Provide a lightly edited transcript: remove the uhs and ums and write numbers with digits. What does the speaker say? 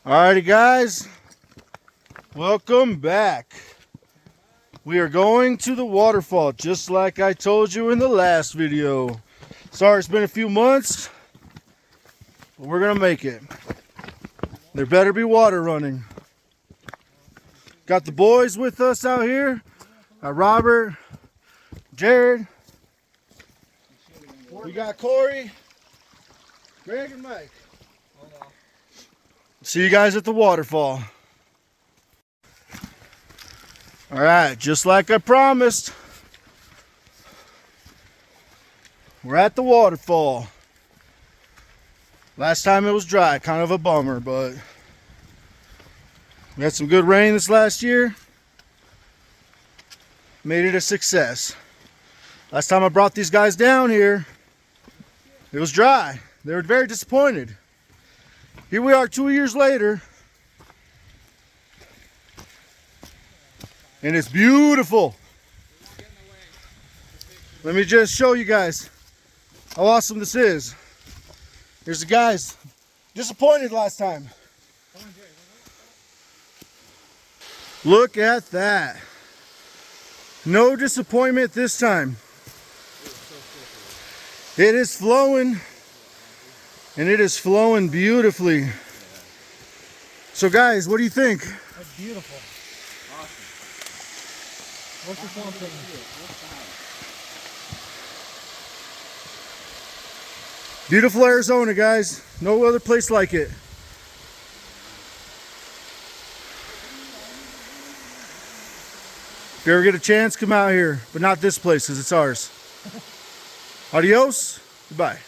Alrighty guys, welcome back. We are going to the waterfall just like I told you in the last video. Sorry it's been a few months, but we're gonna make it. There better be water running. Got the boys with us out here. Got Robert, Jared. We got Corey, Greg, and Mike. See you guys at the waterfall. All right, just like I promised, we're at the waterfall. Last time it was dry, kind of a bummer, but we had some good rain this last year. Made it a success. Last time I brought these guys down here, it was dry. They were very disappointed. Here we are 2 years later, and it's beautiful. Let me just show you guys how awesome this is. Here's the guys disappointed last time. Look at that. No disappointment this time. It is flowing. And it is flowing beautifully. So guys, what do you think? That's beautiful. Awesome. What's the phone thing? Beautiful Arizona, guys. No other place like it. If you ever get a chance, come out here. But not this place, because it's ours. Adios. Goodbye.